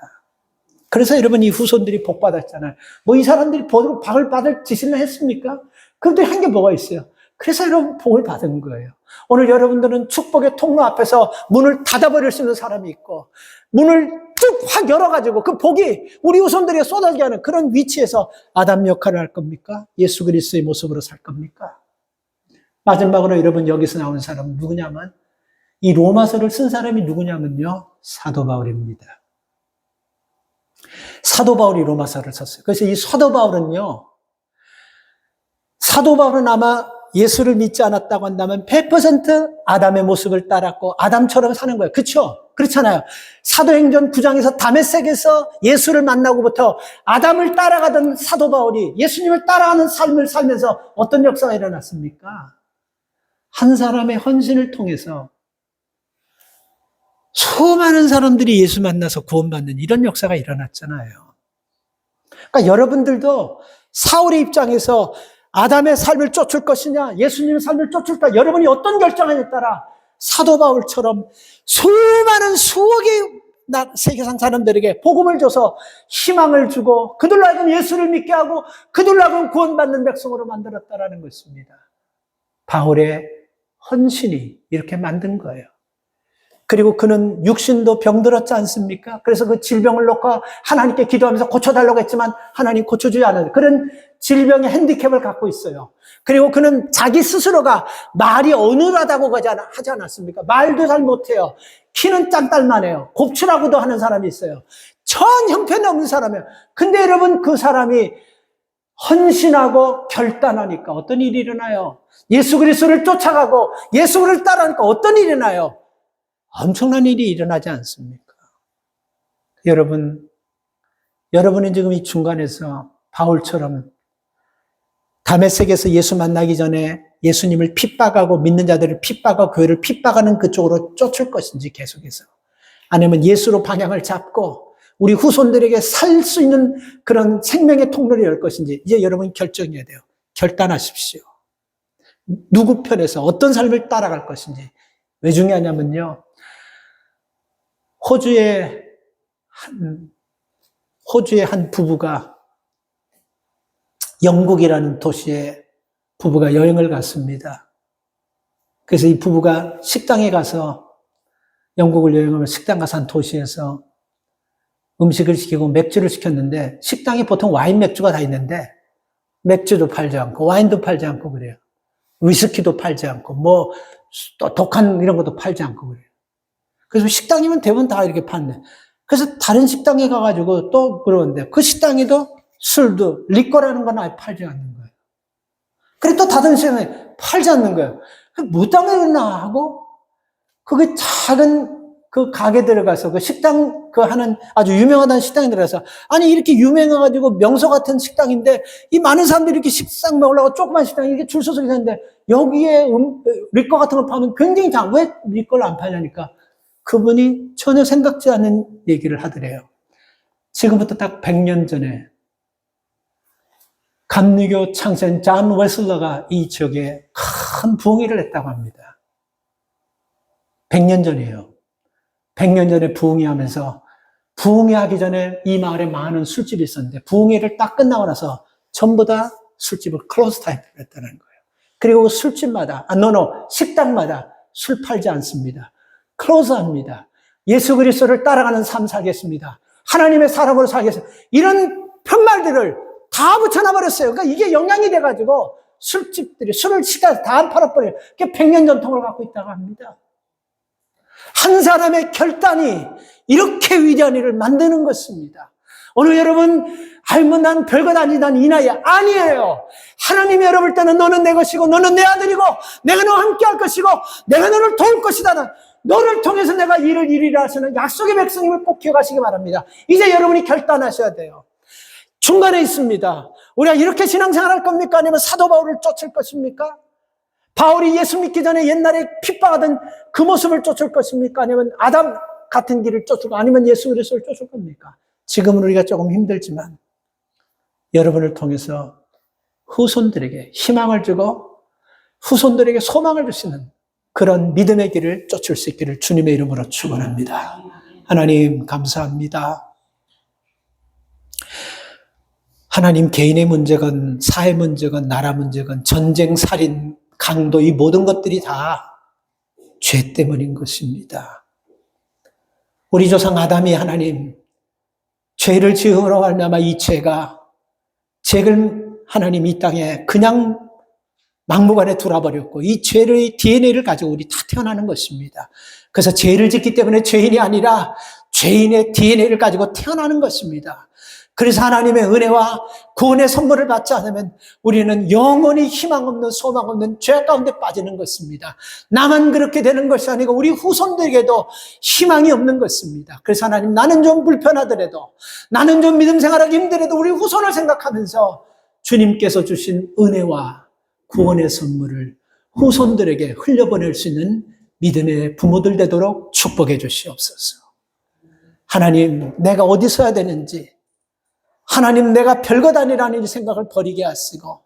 그래서 여러분 이 후손들이 복 받았잖아요. 이 사람들이 복을 받을 짓을 했습니까? 그들이 한 게 뭐가 있어요? 그래서 여러분 복을 받은 거예요. 오늘 여러분들은 축복의 통로 앞에서 문을 닫아버릴 수 있는 사람이 있고 문을 쭉 확 열어가지고 그 복이 우리 후손들에게 쏟아지게 하는 그런 위치에서 아담 역할을 할 겁니까? 예수 그리스도의 모습으로 살 겁니까? 마지막으로 여러분 여기서 나온 사람은 누구냐면 이 로마서를 쓴 사람이 누구냐면요, 사도 바울입니다. 사도 바울이 로마서를 썼어요. 그래서 이 사도 바울은 아마 예수를 믿지 않았다고 한다면 100% 아담의 모습을 따랐고 아담처럼 사는 거예요. 그렇죠? 그렇잖아요. 사도행전 9장에서 다메섹에서 예수를 만나고부터 아담을 따라가던 사도 바울이 예수님을 따라가는 삶을 살면서 어떤 역사가 일어났습니까? 한 사람의 헌신을 통해서 수많은 사람들이 예수 만나서 구원받는 이런 역사가 일어났잖아요. 그러니까 여러분들도 사울의 입장에서 아담의 삶을 쫓을 것이냐, 예수님의 삶을 쫓을까, 여러분이 어떤 결정하냐에 따라 사도 바울처럼 수많은 수억의 세계상 사람들에게 복음을 줘서 희망을 주고 그들로 하여금 예수를 믿게 하고 그들로 하여금 구원받는 백성으로 만들었다라는 것입니다. 바울의 헌신이 이렇게 만든 거예요. 그리고 그는 육신도 병들었지 않습니까? 그래서 그 질병을 놓고 하나님께 기도하면서 고쳐달라고 했지만 하나님 고쳐주지 않아요. 그런 질병의 핸디캡을 갖고 있어요. 그리고 그는 자기 스스로가 말이 어눌하다고 하지 않았습니까? 말도 잘 못해요. 키는 짠딸만해요. 곱추라고도 하는 사람이 있어요. 전 형편이 없는 사람이에요. 근데 여러분 그 사람이 헌신하고 결단하니까 어떤 일이 일어나요? 예수 그리스도를 쫓아가고 예수를 따라하니까 어떤 일이 일어나요? 엄청난 일이 일어나지 않습니까? 여러분은 지금 이 중간에서 바울처럼 다메섹에서 예수 만나기 전에 예수님을 핍박하고 믿는 자들을 핍박하고 교회를 핍박하는 그쪽으로 쫓을 것인지 계속해서 아니면 예수로 방향을 잡고 우리 후손들에게 살 수 있는 그런 생명의 통로를 열 것인지 이제 여러분이 결정해야 돼요. 결단하십시오. 누구 편에서 어떤 삶을 따라갈 것인지. 왜 중요하냐면요. 호주의 한 부부가 영국이라는 도시에 부부가 여행을 갔습니다. 그래서 이 부부가 식당에 가서 영국을 여행하면 식당 가서 한 도시에서 음식을 시키고 맥주를 시켰는데 식당에 보통 와인 맥주가 다 있는데 맥주도 팔지 않고 와인도 팔지 않고 그래요. 위스키도 팔지 않고 또 독한 이런 것도 팔지 않고 그래요. 그래서 식당이면 대부분 다 이렇게 판대. 그래서 다른 식당에 가가지고 또 그러는데 그 식당에도 술도 리꺼라는 건 아예 팔지 않는 거예요. 그리고 또 다른 식당에 팔지 않는 거예요. 뭐 때문에 그러나 하고 그게 작은 그 가게 들어가서 그 식당 하는 아주 유명하다는 식당에 들어가서 아니 이렇게 유명해가지고 명소 같은 식당인데 이 많은 사람들이 이렇게 식당 먹으려고 조그만 식당에 이렇게 줄 서서 계셨는데 여기에 리꺼 같은 걸 파면 굉장히 왜 리꺼를 안 팔냐니까 그분이 전혀 생각지 않은 얘기를 하더래요. 지금부터 딱 100년 전에 감리교 창시인 존 웨슬러가 이 지역에 큰 부흥회를 했다고 합니다. 100년 전이에요. 100년 전에 부흥회하면서 부흥회하기 전에 이 마을에 많은 술집이 있었는데 부흥회를 딱 끝나고 나서 전부 다 술집을 클로즈 타임을 했다는 거예요. 그리고 술집마다, 식당마다 술 팔지 않습니다. 클로즈합니다. 예수 그리스도를 따라가는 삶 살겠습니다. 하나님의 사람으로 살겠습니다. 이런 편말들을 다 붙여놔버렸어요. 그러니까 이게 영향이 돼가지고 술집들이 술을 시켜서 다 안 팔아버려요. 그게 100년 전통을 갖고 있다고 합니다. 한 사람의 결단이 이렇게 위대한 일을 만드는 것입니다. 오늘 여러분, 알면 난 별것 아니다, 이 나이야. 아니에요. 하나님이 여러분 때는 너는 내 것이고, 너는 내 아들이고, 내가 너와 함께 할 것이고, 내가 너를 도울 것이다. 너를 통해서 내가 일을 이루리라 하시는 약속의 백성임을 꼭 기억하시기 바랍니다. 이제 여러분이 결단하셔야 돼요. 중간에 있습니다. 우리가 이렇게 신앙생활 할 겁니까? 아니면 사도 바울을 쫓을 것입니까? 바울이 예수 믿기 전에 옛날에 핍박하던 그 모습을 쫓을 것입니까? 아니면 아담 같은 길을 쫓을까? 아니면 예수 그리스도를 쫓을 겁니까? 지금은 우리가 조금 힘들지만 여러분을 통해서 후손들에게 희망을 주고 후손들에게 소망을 주시는 그런 믿음의 길을 쫓을 수 있기를 주님의 이름으로 축원합니다. 하나님 감사합니다. 하나님, 개인의 문제건 사회 문제건 나라 문제건 전쟁, 살인, 강도, 이 모든 것들이 다 죄 때문인 것입니다. 우리 조상 아담이 하나님 죄를 지음으로 말미암아 이 죄가 죄를 하나님 이 땅에 그냥 막무가내 둘어버렸고 이 죄의 DNA를 가지고 우리 다 태어나는 것입니다. 그래서 죄를 짓기 때문에 죄인이 아니라 죄인의 DNA를 가지고 태어나는 것입니다. 그래서 하나님의 은혜와 구원의 선물을 받지 않으면 우리는 영원히 희망 없는 소망 없는 죄 가운데 빠지는 것입니다. 나만 그렇게 되는 것이 아니고 우리 후손들에게도 희망이 없는 것입니다. 그래서 하나님, 나는 좀 불편하더라도, 나는 좀 믿음 생활하기 힘들어도 우리 후손을 생각하면서 주님께서 주신 은혜와 구원의 선물을 후손들에게 흘려보낼 수 있는 믿음의 부모들 되도록 축복해 주시옵소서. 하나님, 내가 어디 서야 되는지, 하나님, 내가 별것 아니라는 생각을 버리게 하시고,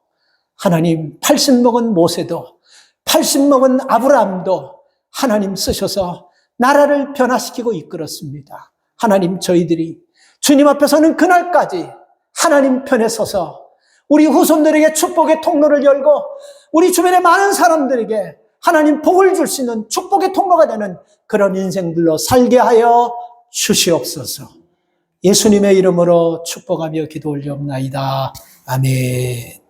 하나님, 80 먹은 모세도 80 먹은 아브라함도 하나님 쓰셔서 나라를 변화시키고 이끌었습니다. 하나님, 저희들이 주님 앞에 서는 그날까지 하나님 편에 서서 우리 후손들에게 축복의 통로를 열고 우리 주변의 많은 사람들에게 하나님 복을 줄 수 있는 축복의 통로가 되는 그런 인생들로 살게 하여 주시옵소서. 예수님의 이름으로 축복하며 기도 올리옵나이다. 아멘.